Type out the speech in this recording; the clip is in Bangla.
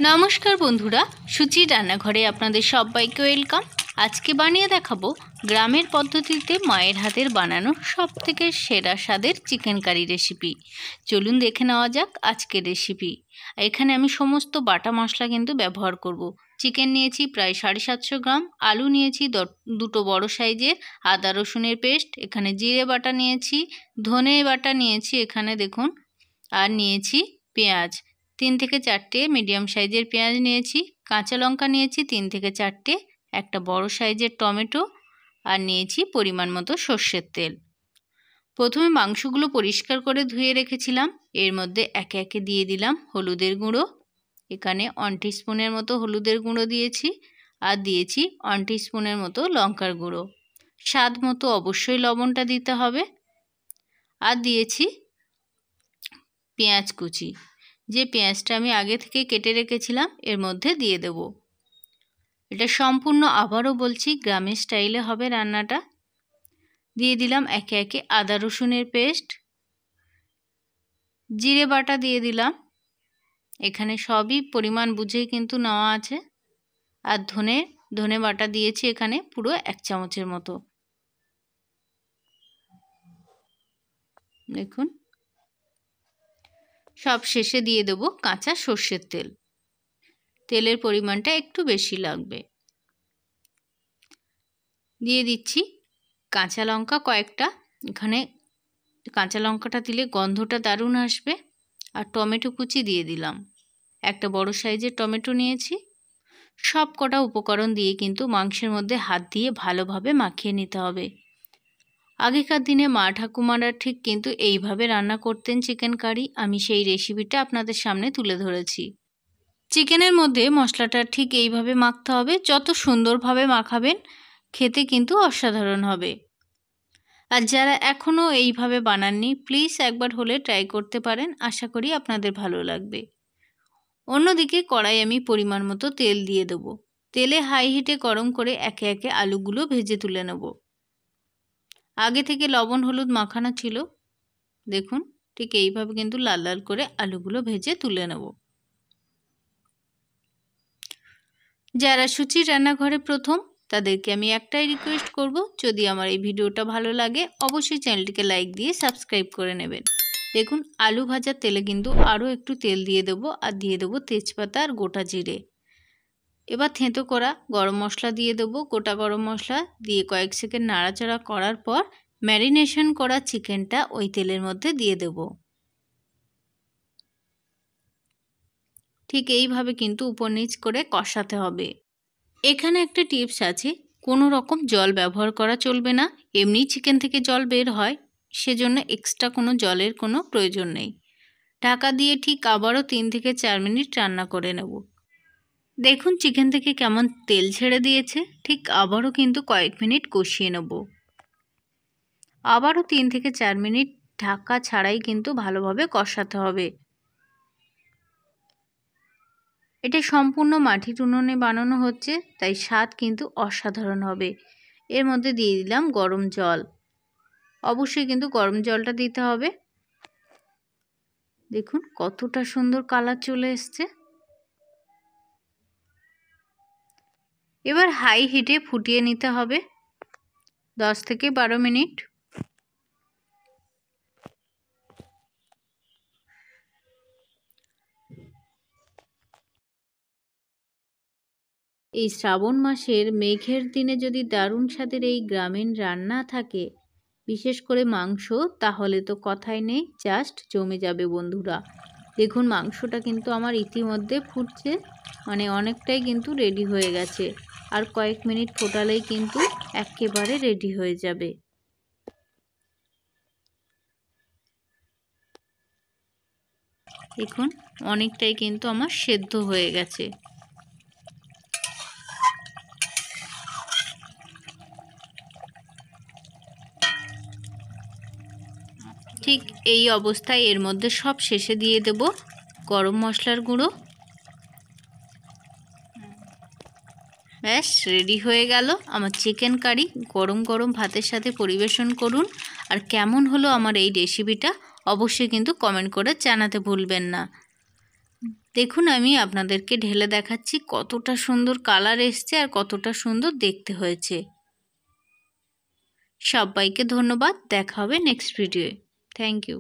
নমস্কার বন্ধুরা, সুচির রান্নাঘরে আপনাদের সবাইকে ওয়েলকাম। আজকে বানিয়ে দেখাবো গ্রামের পদ্ধতিতে মায়ের হাতের বানানো সবথেকে সেরা স্বাদের চিকেন কারি রেসিপি। চলুন দেখে নেওয়া যাক আজকের রেসিপি। এখানে আমি সমস্ত বাটা মশলা কিন্তু ব্যবহার করব। চিকেন নিয়েছি প্রায় 750 গ্রাম, আলু নিয়েছি দুটো বড় সাইজের, আদা রসুনের পেস্ট, এখানে জিরে বাটা নিয়েছি, ধনে বাটা নিয়েছি এখানে দেখুন, আর নিয়েছি পেঁয়াজ 3 থেকে 4টে মিডিয়াম সাইজের পেঁয়াজ নিয়েছি, কাঁচা লঙ্কা নিয়েছি 3 থেকে 4টে, একটা বড় সাইজের টমেটো, আর নিয়েছি পরিমাণ মতো সর্ষের তেল। প্রথমে মাংসগুলো পরিষ্কার করে ধুয়ে রেখেছিলাম। এর মধ্যে একে একে দিয়ে দিলাম হলুদের গুঁড়ো। এখানে 1 টিস্পুনের মতো হলুদের গুঁড়ো দিয়েছি, আর দিয়েছি 1 টিস্পুনের মতো লঙ্কার গুঁড়ো। স্বাদ মতো অবশ্যই লবণটা দিতে হবে। আর দিয়েছি পেঁয়াজ কুচি, যে পেঁয়াজটা আমি আগে থেকে কেটে রেখেছিলাম এর মধ্যে দিয়ে দেব। এটা সম্পূর্ণ আবারও বলছি গ্রামের স্টাইলে হবে রান্নাটা। দিয়ে দিলাম একে একে আদা রসুনের পেস্ট, জিরে বাটা দিয়ে দিলাম, এখানে সবই পরিমাণ বুঝেই কিন্তু নেওয়া আছে। আর ধনে বাটা দিয়েছি এখানে পুরো 1 চামচের মতো। দেখুন, সব শেষে দিয়ে দেব কাঁচা সর্ষের তেল। তেলের পরিমাণটা একটু বেশি লাগবে। দিয়ে দিচ্ছি কাঁচা লঙ্কা কয়েকটা, এখানে কাঁচা লঙ্কাটা দিলে গন্ধটা দারুণ আসবে। আর টমেটো কুচি দিয়ে দিলাম, একটা বড় সাইজের টমেটো নিয়েছি। সব কটা উপকরণ দিয়ে কিন্তু মাংসের মধ্যে হাত দিয়ে ভালোভাবে মাখিয়ে নিতে হবে। আগেকার দিনে মা ঠাকুমারা ঠিক কিন্তু এইভাবে রান্না করতেন চিকেন কারি। আমি সেই রেসিপিটা আপনাদের সামনে তুলে ধরেছি। চিকেনের মধ্যে মশলাটা ঠিক এইভাবে মাখতে হবে। যত সুন্দরভাবে মাখাবেন খেতে কিন্তু অসাধারণ হবে। আর যারা এখনও এইভাবে বানাননি প্লিজ একবার হলে ট্রাই করতে পারেন, আশা করি আপনাদের ভালো লাগবে। অন্যদিকে কড়াই আমি পরিমাণ মতো তেল দিয়ে দেব। তেলে হাই হিটে গরম করে একে একে আলুগুলো ভেজে তুলে নেব। আগে থেকে লবণ হলুদ মাখানো ছিল। দেখুন, ঠিক এইভাবে কিন্তু লাল লাল করে আলুগুলো ভেজে তুলে নেব। যারা সুচির রান্নাঘরে প্রথম তাদেরকে আমি একটাই রিকোয়েস্ট করব, যদি আমার এই ভিডিওটা ভালো লাগে অবশ্যই চ্যানেলটিকে লাইক দিয়ে সাবস্ক্রাইব করে নেবেন। দেখুন, আলু ভাজার তেলে কিন্তু আরও একটু তেল দিয়ে দেবো, আর দিয়ে দেবো তেজপাতা আর গোটা জিরে। এবার থেঁতো করা গরম মশলা দিয়ে দেবো, গোটা গরম মশলা দিয়ে কয়েক সেকেন্ড নাড়াচাড়া করার পর ম্যারিনেশন করা চিকেনটা ওই তেলের মধ্যে দিয়ে দেব। ঠিক এইভাবে কিন্তু উপর নিচ করে কষাতে হবে। এখানে একটা টিপস আছে, কোনো রকম জল ব্যবহার করা চলবে না। এমনি চিকেন থেকে জল বের হয়, সেজন্য এক্সট্রা কোনো জলের কোনো প্রয়োজন নেই। ঢাকা দিয়ে ঠিক আবারও 3 থেকে 4 মিনিট রান্না করে নেব। দেখুন চিকেন থেকে কেমন তেল ছেড়ে দিয়েছে। ঠিক আবারও কিন্তু কয়েক মিনিট কষিয়ে নেব। আবারও 3 থেকে 4 মিনিট ঢাকা ছাড়াই কিন্তু ভালোভাবে কষাতে হবে। এটা সম্পূর্ণ মাটির উনুনে বানানো হচ্ছে, তাই স্বাদ কিন্তু অসাধারণ হবে। এর মধ্যে দিয়ে দিলাম গরম জল। অবশ্যই কিন্তু গরম জলটা দিতে হবে। দেখুন কতটা সুন্দর কালার চলে এসছে। এবার হাই হিটে ফুটিয়ে নিতে হবে 10 থেকে 12 মিনিট। এই শ্রাবণ মাসের মেঘের দিনে যদি দারুণ স্বাদের এই গ্রামীণ রান্না থাকে, বিশেষ করে মাংস, তাহলে তো কথাই নেই, জাস্ট জমে যাবে বন্ধুরা। দেখুন মাংসটা কিন্তু আমার ইতিমধ্যে ফুটছে, মানে অনেকটাই কিন্তু রেডি হয়ে গেছে। আর কয়েক মিনিট ফোটালেই কিন্তু একেবারে রেডি হয়ে যাবে। দেখুন অনেকটাই কিন্তু আমার সেদ্ধ হয়ে গেছে। ঠিক এই অবস্থায় এর মধ্যে সব শেষে দিয়ে দেব গরম মশলার গুঁড়ো। ব্যাস রেডি হয়ে গেল আমার চিকেন কারি। গরম গরম ভাতের সাথে পরিবেশন করুন। আর কেমন হলো আমার এই রেসিপিটা অবশ্যই কিন্তু কমেন্ট করে জানাতে ভুলবেন না। দেখুন আমি আপনাদেরকে ঢেলে দেখাচ্ছি কতটা সুন্দর কালার এসছে আর কতটা সুন্দর দেখতে হয়েছে। সবাইকে ধন্যবাদ, দেখা হবে নেক্সট ভিডিওয়ে। Thank you.